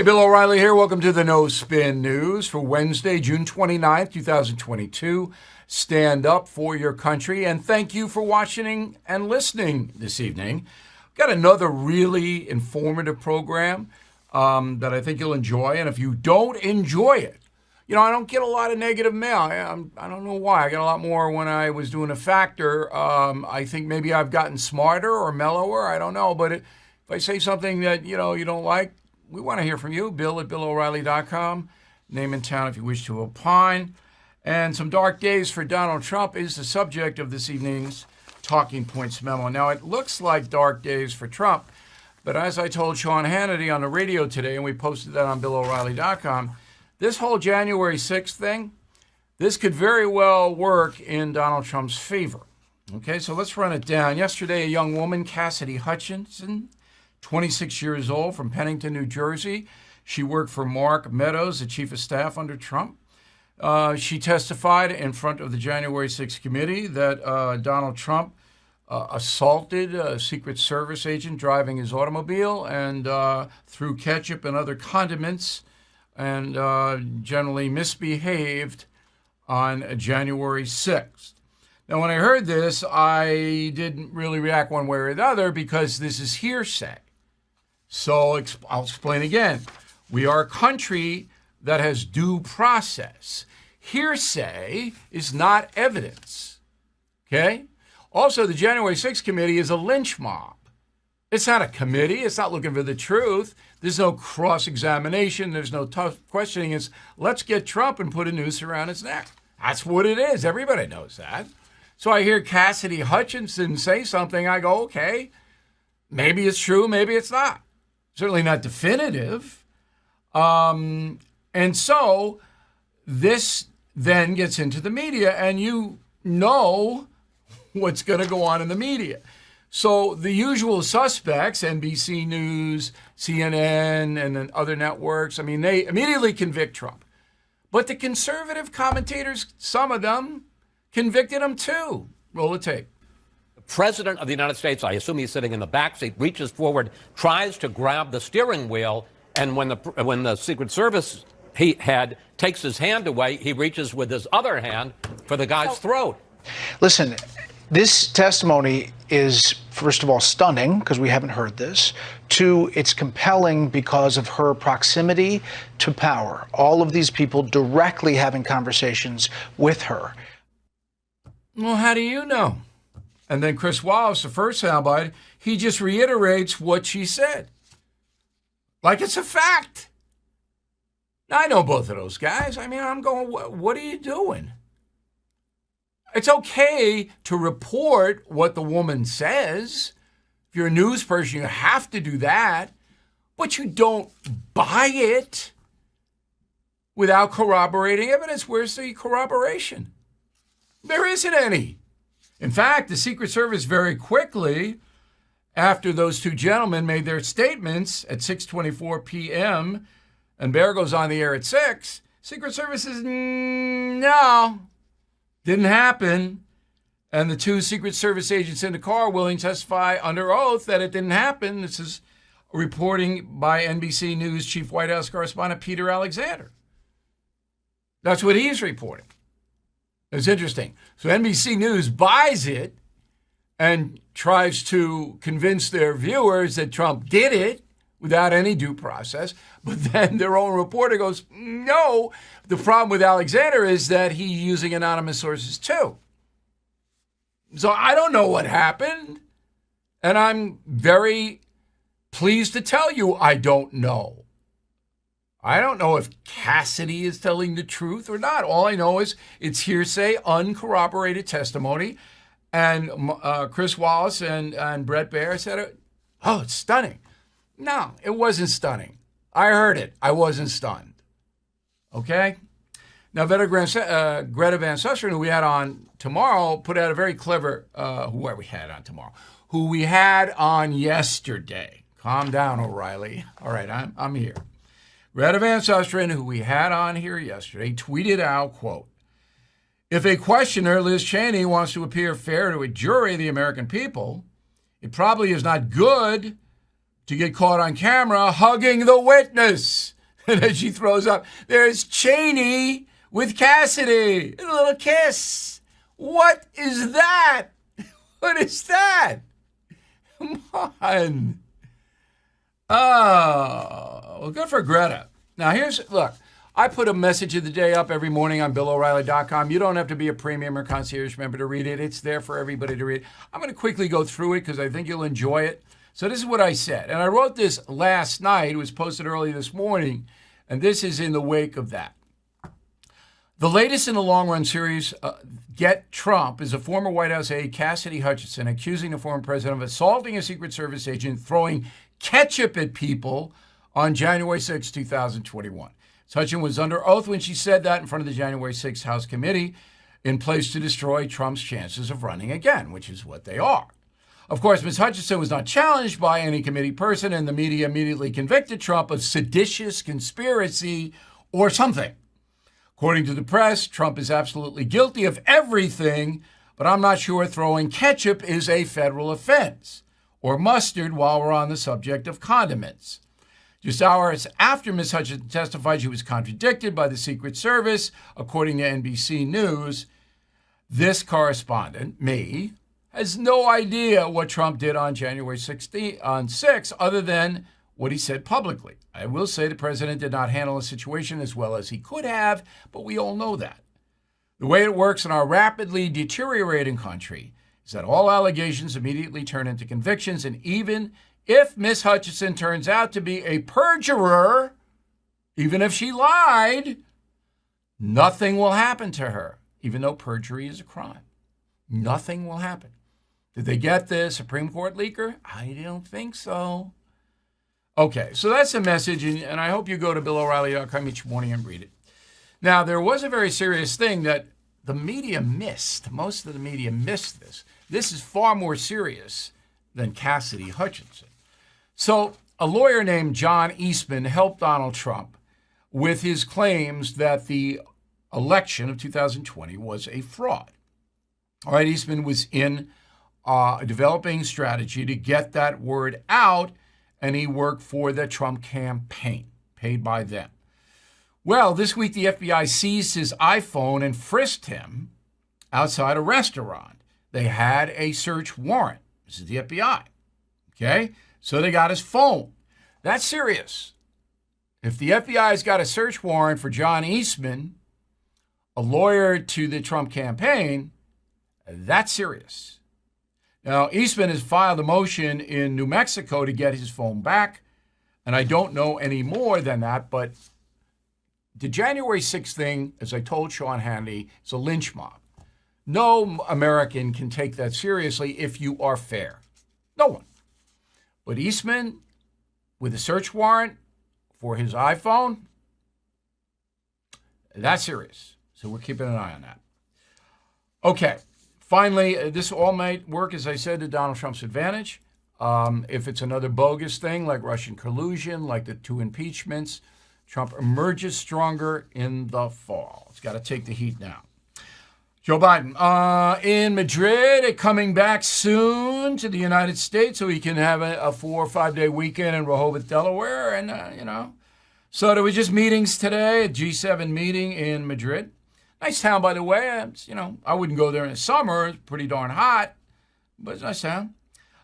Bill O'Reilly here. Welcome to the No Spin News for Wednesday, June 29th, 2022. Stand up for your country, and thank you for watching and listening this evening. Got another really informative program that I think you'll enjoy, and if you don't enjoy it, I don't get a lot of negative mail. I don't know why. I got a lot more when I was doing a factor. I think maybe I've gotten smarter or mellower. I don't know, but if I say something that you don't like, we want to hear from you. Bill at BillO'Reilly.com. Name and town if you wish to opine. And some dark days for Donald Trump is the subject of this evening's Talking Points memo. Now, it looks like dark days for Trump, but as I told Sean Hannity on the radio today, and we posted that on BillO'Reilly.com, this whole January 6th thing, this could very well work in Donald Trump's favor. Okay, so let's run it down. Yesterday, a young woman, Cassidy Hutchinson, 26 years old, from Pennington, New Jersey. She worked for Mark Meadows, the chief of staff under Trump. She testified in front of the January 6th committee that Donald Trump assaulted a Secret Service agent driving his automobile and threw ketchup and other condiments and generally misbehaved on January 6th. Now, when I heard this, I didn't really react one way or the other because this is hearsay. So I'll explain again. We are a country that has due process. Hearsay is not evidence, okay? Also, the January 6th committee is a lynch mob. It's not a committee. It's not looking for the truth. There's no cross-examination. There's no tough questioning. It's let's get Trump and put a noose around his neck. That's what it is. Everybody knows that. So I hear Cassidy Hutchinson say something. I go, okay, maybe it's true, maybe it's not. Certainly not definitive. And so this then gets into the media, and you know what's going to go on in the media. So the usual suspects, NBC News, CNN, and then other networks, they immediately convict Trump. But the conservative commentators, some of them, convicted him too. Roll the tape. President of the United States, I assume he's sitting in the back seat, reaches forward, tries to grab the steering wheel, and when the Secret Service head takes his hand away, he reaches with his other hand for the guy's throat. Listen, this testimony is, first of all, stunning because we haven't heard this. Two, it's compelling because of her proximity to power. All of these people directly having conversations with her. Well, how do you know? And then Chris Wallace, the first soundbite, he just reiterates what she said. Like it's a fact. Now, I know both of those guys. I'm going, what are you doing? It's okay to report what the woman says. If you're a news person, you have to do that. But you don't buy it without corroborating evidence. Where's the corroboration? There isn't any. In fact, the Secret Service very quickly, after those two gentlemen made their statements at 6:24 p.m., and Bear goes on the air at 6, Secret Service says, no, didn't happen. And the two Secret Service agents in the car willing to testify under oath that it didn't happen. This is reporting by NBC News Chief White House Correspondent Peter Alexander. That's what he's reporting. It's interesting. So NBC News buys it and tries to convince their viewers that Trump did it without any due process. But then their own reporter goes, no. The problem with Alexander is that he's using anonymous sources too. So I don't know what happened. And I'm very pleased to tell you I don't know. I don't know if Cassidy is telling the truth or not. All I know is it's hearsay, uncorroborated testimony. And Chris Wallace and Brett Baer said, oh, it's stunning. No, it wasn't stunning. I heard it. I wasn't stunned. Okay? Now, Greta Van Susteren, who we had on tomorrow, put out a very clever, who we had on yesterday. Calm down, O'Reilly. All right, I'm here. Greta Van Susteren, who we had on here yesterday, tweeted out, quote, if a questioner, Liz Cheney, wants to appear fair to a jury of the American people, it probably is not good to get caught on camera hugging the witness. And then she throws up, there's Cheney with Cassidy. A little kiss. What is that? What is that? Come on. Oh, well, good for Greta. Now, look, I put a message of the day up every morning on BillO'Reilly.com. You don't have to be a premium or concierge member to read it. It's there for everybody to read. I'm going to quickly go through it because I think you'll enjoy it. So this is what I said. And I wrote this last night. It was posted early this morning. And this is in the wake of that. The latest in the long-run series, Get Trump, is a former White House aide, Cassidy Hutchinson, accusing the former president of assaulting a Secret Service agent, throwing ketchup at people on January 6, 2021. Hutchinson was under oath when she said that in front of the January 6 House committee in place to destroy Trump's chances of running again, which is what they are. Of course, Ms. Hutchinson was not challenged by any committee person, and the media immediately convicted Trump of seditious conspiracy or something. According to the press, Trump is absolutely guilty of everything, but I'm not sure throwing ketchup is a federal offense, or mustard while we're on the subject of condiments. Just hours after Ms. Hutchinson testified, she was contradicted by the Secret Service. According to NBC News, this correspondent, me, has no idea what Trump did on January 6 other than what he said publicly. I will say the president did not handle the situation as well as he could have, but we all know that. The way it works in our rapidly deteriorating country is that all allegations immediately turn into convictions, and even if Ms. Hutchinson turns out to be a perjurer, even if she lied, nothing will happen to her, even though perjury is a crime. Nothing will happen. Did they get the Supreme Court leaker? I don't think so. Okay, so that's the message, and I hope you go to BillO'Reilly.com each morning and read it. Now, there was a very serious thing that the media missed. Most of the media missed this. This is far more serious than Cassidy Hutchinson. So a lawyer named John Eastman helped Donald Trump with his claims that the election of 2020 was a fraud. All right, Eastman was in developing strategy to get that word out, and he worked for the Trump campaign, paid by them. Well, this week the FBI seized his iPhone and frisked him outside a restaurant. They had a search warrant. This is the FBI. Okay? So they got his phone. That's serious. If the FBI's got a search warrant for John Eastman, a lawyer to the Trump campaign, that's serious. Now, Eastman has filed a motion in New Mexico to get his phone back, and I don't know any more than that, but the January 6th thing, as I told Sean Hannity, is a lynch mob. No American can take that seriously if you are fair. No one. But Eastman, with a search warrant for his iPhone, that's serious. So we're keeping an eye on that. Okay. Finally, this all might work, as I said, to Donald Trump's advantage. If it's another bogus thing like Russian collusion, like the 2 impeachments, Trump emerges stronger in the fall. It's got to take the heat now. Joe Biden in Madrid, coming back soon to the United States so he can have a 4 or 5 day weekend in Rehoboth, Delaware. And, so there were just meetings today, a G7 meeting in Madrid. Nice town, by the way. I wouldn't go there in the summer. It's pretty darn hot, but it's a nice town.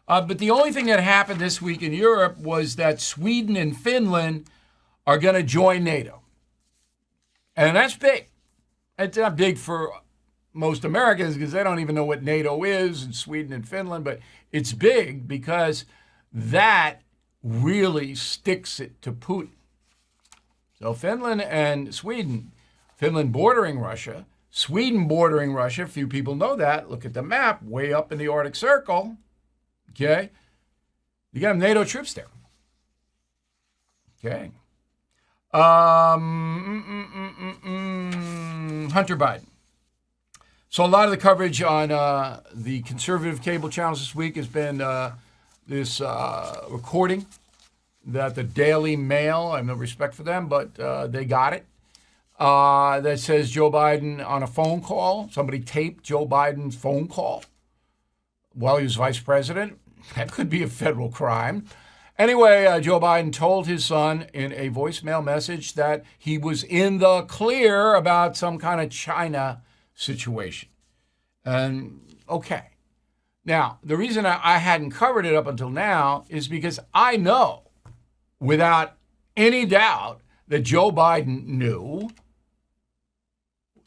But the only thing that happened this week in Europe was that Sweden and Finland are going to join NATO. And that's big. It's not big for most Americans because they don't even know what NATO is, in Sweden and Finland, but it's big because that really sticks it to Putin. So Finland and Sweden, Finland bordering Russia, Sweden bordering Russia, few people know that. Look at the map, way up in the Arctic Circle. Okay? You got NATO troops there. Okay. Hunter Biden. So a lot of the coverage on the conservative cable channels this week has been this recording that the Daily Mail, I have no respect for them, but they got it, that says Joe Biden on a phone call. Somebody taped Joe Biden's phone call while he was vice president. That could be a federal crime. Anyway, Joe Biden told his son in a voicemail message that he was in the clear about some kind of China situation. And okay. Now, the reason I hadn't covered it up until now is because I know without any doubt that Joe Biden knew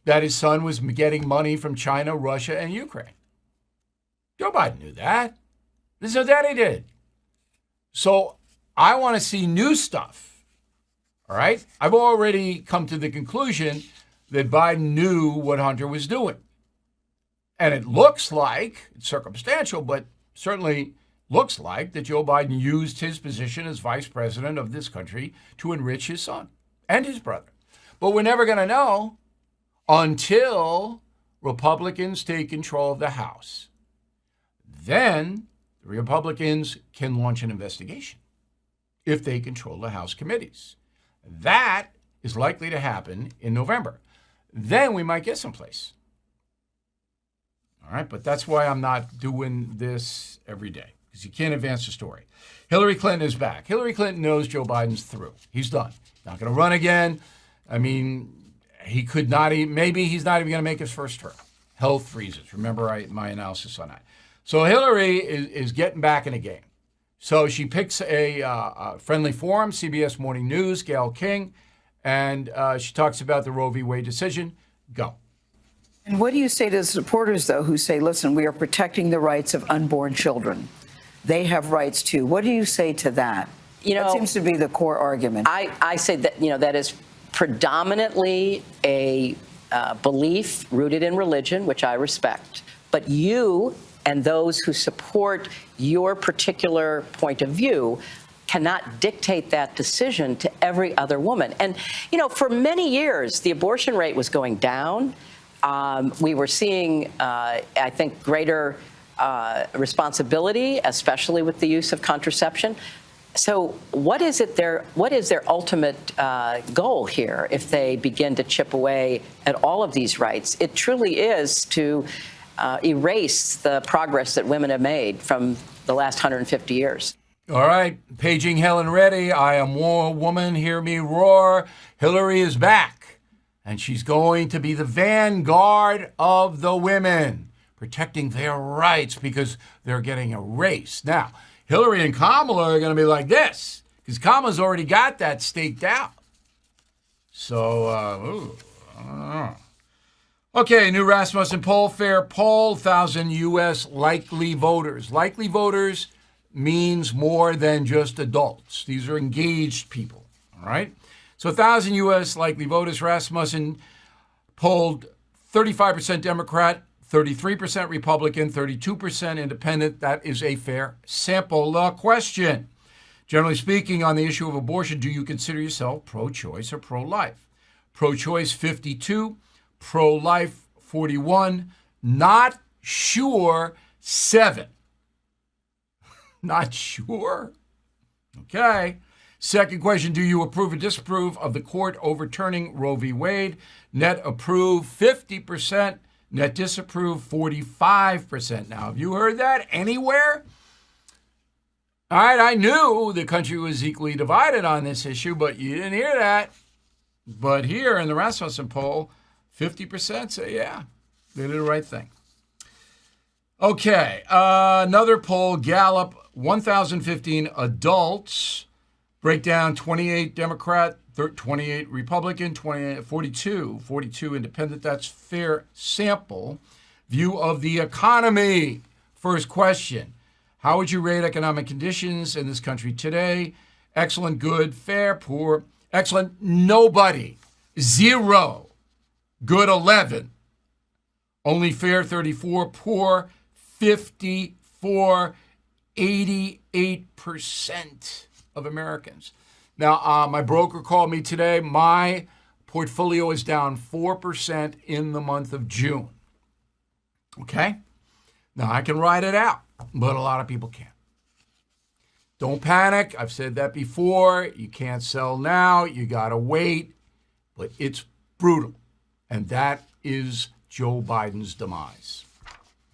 that his son was getting money from China, Russia, and Ukraine. Joe Biden knew that. This is what Daddy did. So I want to see new stuff. All right? I've already come to the conclusion that Biden knew what Hunter was doing. And it looks like, it's circumstantial, but certainly looks like that Joe Biden used his position as vice president of this country to enrich his son and his brother. But we're never going to know until Republicans take control of the House. Then the Republicans can launch an investigation if they control the House committees. That is likely to happen in November. Then we might get someplace. All right, but that's why I'm not doing this every day, because you can't advance the story. Hillary Clinton is back. Hillary Clinton knows Joe Biden's through. He's done. Not going to run again. I mean, he could not even, maybe he's not even going to make his first term. Health reasons. Remember my analysis on that. So Hillary is getting back in the game. So she picks a friendly forum, CBS Morning News, Gayle King, and she talks about the Roe v. Wade decision. Go. And what do you say to the supporters, though, who say, listen, we are protecting the rights of unborn children? They have rights, too. What do you say to that? That seems to be the core argument. I say that, that is predominantly a belief rooted in religion, which I respect. But you and those who support your particular point of view cannot dictate that decision to every other woman. And, for many years, the abortion rate was going down. We were seeing, I think, greater responsibility, especially with the use of contraception. So what is their ultimate goal here if they begin to chip away at all of these rights? It truly is to erase the progress that women have made from the last 150 years. All right, paging Helen Reddy. I am war woman, hear me roar. Hillary is back, and she's going to be the vanguard of the women, protecting their rights because they're getting erased. Now, Hillary and Kamala are going to be like this, because Kamala's already got that staked out. So, I don't know. Okay, new Rasmussen Poll, fair poll, 1,000 U.S. likely voters. Likely voters means more than just adults. These are engaged people, all right? So 1,000 U.S. likely voters. Rasmussen polled 35% Democrat, 33% Republican, 32% Independent. That is a fair sample. Question. Generally speaking, on the issue of abortion, do you consider yourself pro-choice or pro-life? Pro-choice, 52%. Pro-life, 41%. Not sure, 7%. Not sure? Okay. Second question, do you approve or disapprove of the court overturning Roe v. Wade? Net approve, 50%. Net disapprove, 45%. Now, have you heard that anywhere? All right, I knew the country was equally divided on this issue, but you didn't hear that. But here in the Rasmussen poll, 50% say, yeah, they did the right thing. Okay, another poll, Gallup, 1,015 adults, breakdown 28 Democrat, 28 Republican, 42 Independent. That's fair sample. View of the economy. First question, how would you rate economic conditions in this country today? Excellent, good, fair, poor. Excellent, nobody, 0. Good, 11. Only fair, 34. Poor, 54. 88% of Americans. Now, my broker called me today. My portfolio is down 4% in the month of June. Okay? Now, I can ride it out, but a lot of people can't. Don't panic. I've said that before. You can't sell now. You got to wait. But it's brutal. And that is Joe Biden's demise.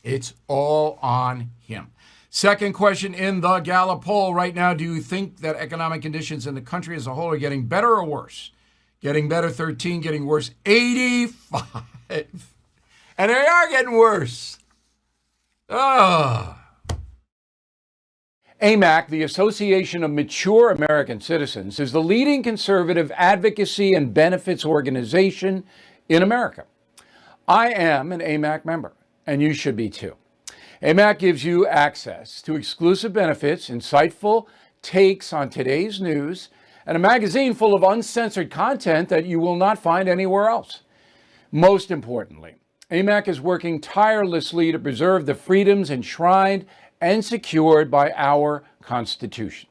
It's all on him. Second question in the Gallup poll right now, do you think that economic conditions in the country as a whole are getting better or worse? Getting better, 13, getting worse, 85. And they are getting worse. AMAC, the Association of Mature American Citizens, is the leading conservative advocacy and benefits organization in America. I am an AMAC member, and you should be too. AMAC gives you access to exclusive benefits, insightful takes on today's news, and a magazine full of uncensored content that you will not find anywhere else. Most importantly, AMAC is working tirelessly to preserve the freedoms enshrined and secured by our Constitution.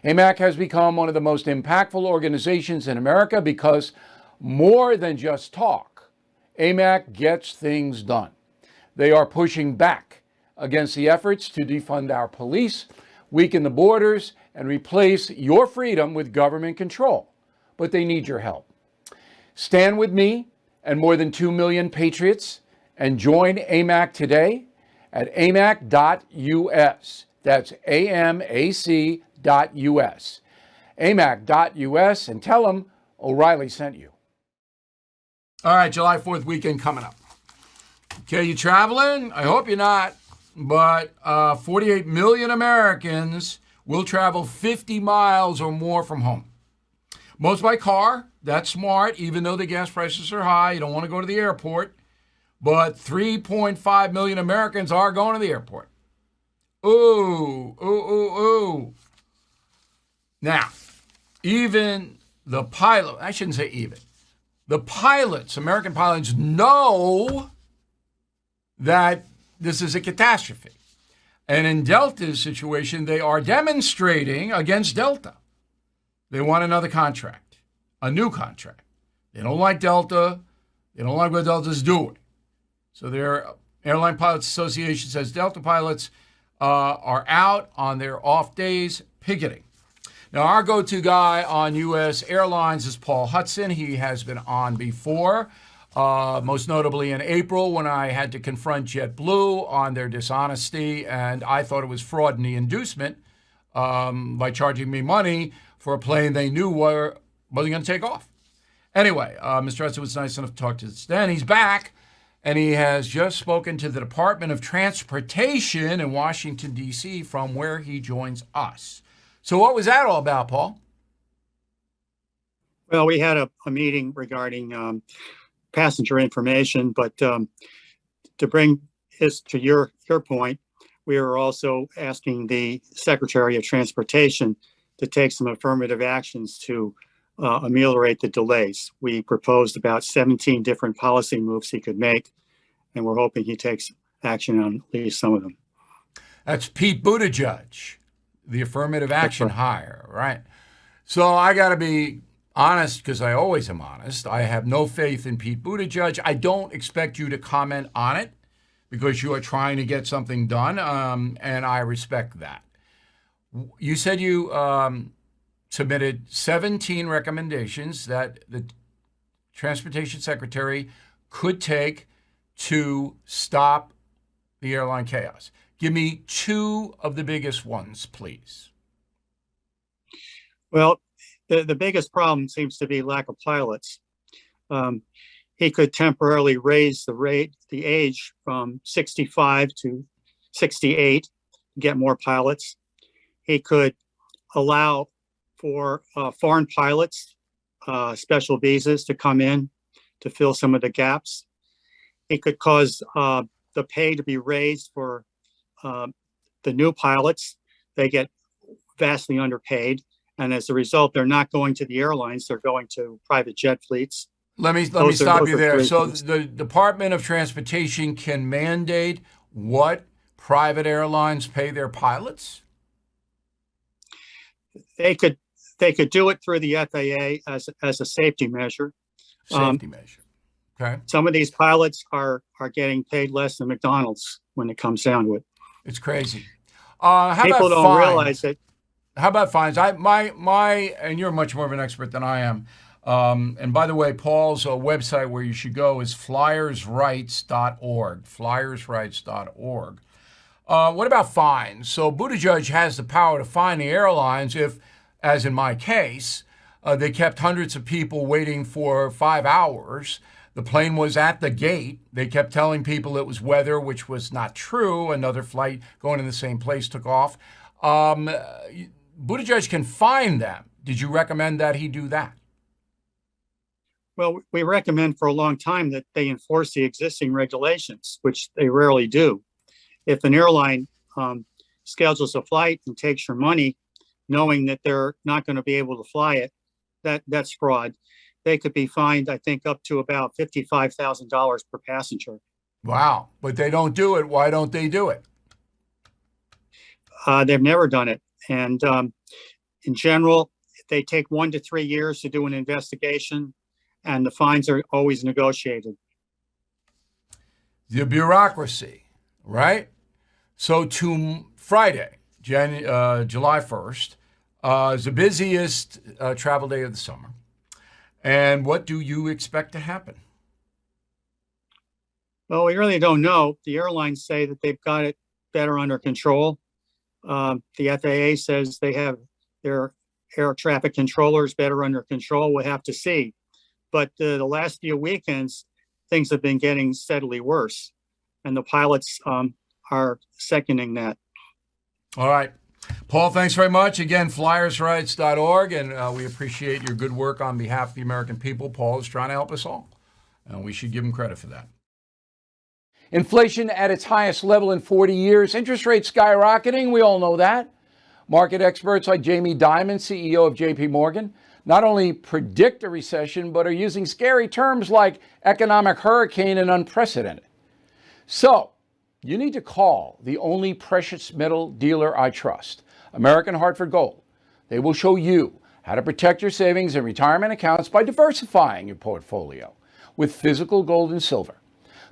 AMAC has become one of the most impactful organizations in America because more than just talk, AMAC gets things done. They are pushing back against the efforts to defund our police, weaken the borders, and replace your freedom with government control. But they need your help. Stand with me and more than 2 million patriots and join AMAC today at amac.us. That's AMAC.us. amac.us, and tell them O'Reilly sent you. All right, July 4th weekend coming up. Okay, you traveling? I hope you're not. But 48 million Americans will travel 50 miles or more from home. Most by car. That's smart, even though the gas prices are high. You don't want to go to the airport. But 3.5 million Americans are going to the airport. Ooh. Now, even the pilot, I shouldn't say even, the pilots, American pilots, know that this is a catastrophe. And in Delta's situation, they are demonstrating against Delta. They want another contract, a new contract. They don't like Delta. They don't like what Delta's doing. So their Airline Pilots Association says Delta pilots are out on their off days picketing. Now, our go-to guy on U.S. Airlines is Paul Hudson. He has been on before, most notably in April when I had to confront JetBlue on their dishonesty, and I thought it was fraud in the inducement by charging me money for a plane they knew wasn't going to take off. Anyway, Mr. Hudson was nice enough to talk to us then. He's back. And he has just spoken to the Department of Transportation in Washington, D.C., from where he joins us. So what was that all about, Paul? Well, we had a meeting regarding passenger information, but to bring this to your point, we are also asking the Secretary of Transportation to take some affirmative actions to ameliorate the delays. We proposed about 17 different policy moves he could make, and we're hoping he takes action on at least some of them. That's Pete Buttigieg, the affirmative action hire, right? So I got to be honest, because I always am honest. I have no faith in Pete Buttigieg. I don't expect you to comment on it because you are trying to get something done, and I respect that. You said you submitted 17 recommendations that the Transportation Secretary could take to stop the airline chaos. Give me two of the biggest ones, please. Well, the biggest problem seems to be lack of pilots. He could temporarily raise the age from 65 to 68, get more pilots. He could allow for foreign pilots, special visas to come in to fill some of the gaps. It could cause the pay to be raised for the new pilots. They get vastly underpaid. And as a result, they're not going to the airlines. They're going to private jet fleets. Let me stop you there. So the Department of Transportation can mandate what private airlines pay their pilots? They could do it through the FAA as a safety measure. Safety measure. Okay. Some of these pilots are getting paid less than McDonald's when it comes down to it. It's crazy. People don't realize it. How about fines? And you're much more of an expert than I am. And by the way, Paul's website where you should go is flyersrights.org. Flyersrights.org. What about fines? So Buttigieg has the power to fine the airlines if, as in my case, they kept hundreds of people waiting for 5 hours. The plane was at the gate. They kept telling people it was weather, which was not true. Another flight going in the same place took off. Buttigieg can fine them. Did you recommend that he do that? Well, we recommend for a long time that they enforce the existing regulations, which they rarely do. If an airline schedules a flight and takes your money, knowing that they're not going to be able to fly it, that's fraud. They could be fined, I think, up to about $55,000 per passenger. Wow. But they don't do it. Why don't they do it? They've never done it. And in general, they take 1 to 3 years to do an investigation, and the fines are always negotiated. The bureaucracy, right? So to Friday, July 1st, is the busiest travel day of the summer. And what do you expect to happen? Well, we really don't know. The airlines say that they've got it better under control. The FAA says they have their air traffic controllers better under control. We'll have to see. But the last few weekends, things have been getting steadily worse. And the pilots are seconding that. All right. Paul, thanks very much. Again, flyersrights.org, and we appreciate your good work on behalf of the American people. Paul is trying to help us all, and we should give him credit for that. Inflation at its highest level in 40 years. Interest rates skyrocketing. We all know that. Market experts like Jamie Dimon, CEO of JP Morgan, not only predict a recession, but are using scary terms like economic hurricane and unprecedented. So, you need to call the only precious metal dealer I trust, American Hartford Gold. They will show you how to protect your savings and retirement accounts by diversifying your portfolio with physical gold and silver.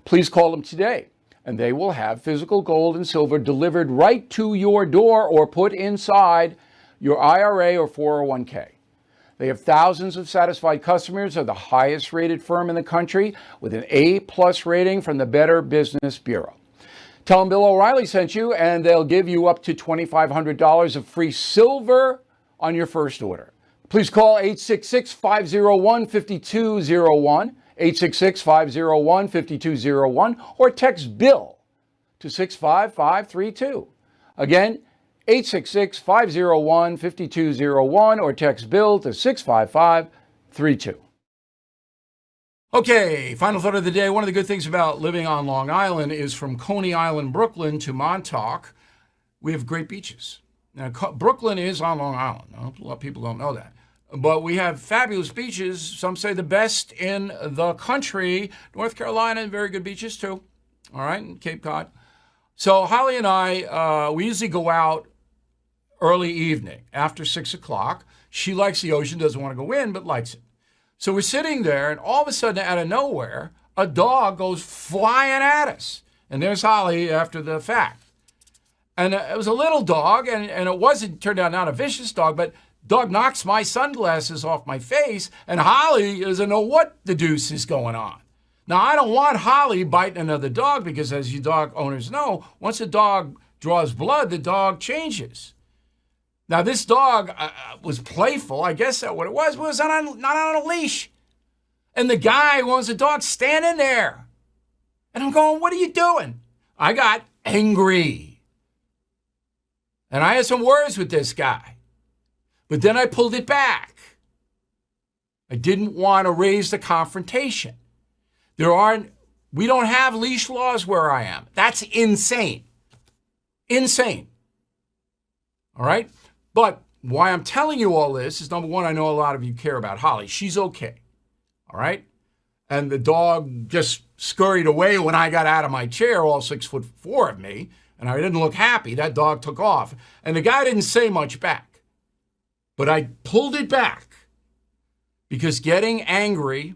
Please call them today, and they will have physical gold and silver delivered right to your door or put inside your IRA or 401k. They have thousands of satisfied customers, are the highest rated firm in the country with an A+ rating from the Better Business Bureau. Tell them Bill O'Reilly sent you, and they'll give you up to $2,500 of free silver on your first order. Please call 866-501-5201, 866-501-5201, or text BILL to 65532. Again, 866-501-5201, or text BILL to 65532. Okay, final thought of the day. One of the good things about living on Long Island is from Coney Island, Brooklyn to Montauk, we have great beaches. Now, Brooklyn is on Long Island. A lot of people don't know that. But we have fabulous beaches, some say the best in the country. North Carolina, very good beaches too. All right, and Cape Cod. So Holly and I, we usually go out early evening after 6 o'clock. She likes the ocean, doesn't want to go in, but likes it. So we're sitting there, and all of a sudden, out of nowhere, a dog goes flying at us. And there's Holly after the fact. And it was a little dog, and it turned out not a vicious dog, but dog knocks my sunglasses off my face, and Holly doesn't know what the deuce is going on. Now, I don't want Holly biting another dog because, as you dog owners know, once a dog draws blood, the dog changes. Now, this dog was playful. I guess that's what it was, but it was not on a leash. And the guy wants the dog standing there. And I'm going, what are you doing? I got angry. And I had some words with this guy. But then I pulled it back. I didn't want to raise the confrontation. We don't have leash laws where I am. That's insane. Insane. All right? But why I'm telling you all this is, number one, I know a lot of you care about Holly. She's okay. All right? And the dog just scurried away when I got out of my chair, all 6'4" of me, and I didn't look happy. That dog took off. And the guy didn't say much back. But I pulled it back because getting angry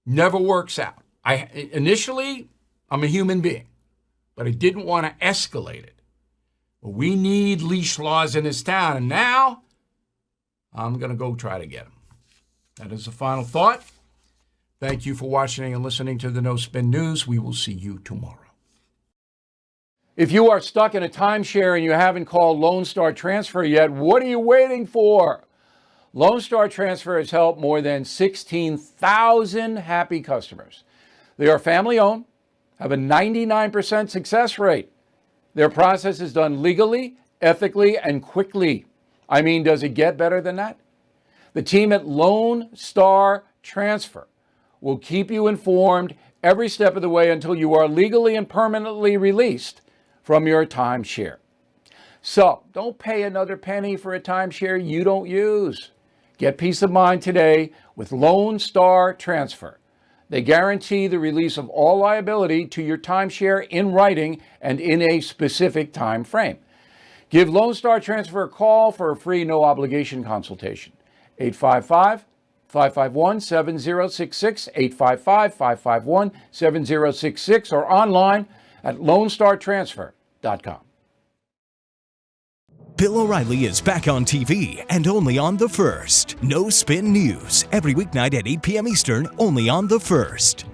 never works out. Initially, I'm a human being, but I didn't want to escalate it. But we need leash laws in this town, and now I'm going to go try to get them. That is the final thought. Thank you for watching and listening to the No Spin News. We will see you tomorrow. If you are stuck in a timeshare and you haven't called Lone Star Transfer yet, what are you waiting for? Lone Star Transfer has helped more than 16,000 happy customers. They are family-owned, have a 99% success rate. Their process is done legally, ethically, and quickly. I mean, does it get better than that? The team at Lone Star Transfer will keep you informed every step of the way until you are legally and permanently released from your timeshare. So, don't pay another penny for a timeshare you don't use. Get peace of mind today with Lone Star Transfer. They guarantee the release of all liability to your timeshare in writing and in a specific time frame. Give Lone Star Transfer a call for a free no-obligation consultation. 855-551-7066, 855-551-7066, or online at LoneStarTransfer.com. Bill O'Reilly is back on TV and only on The First. No Spin News, every weeknight at 8 p.m. Eastern, only on The First.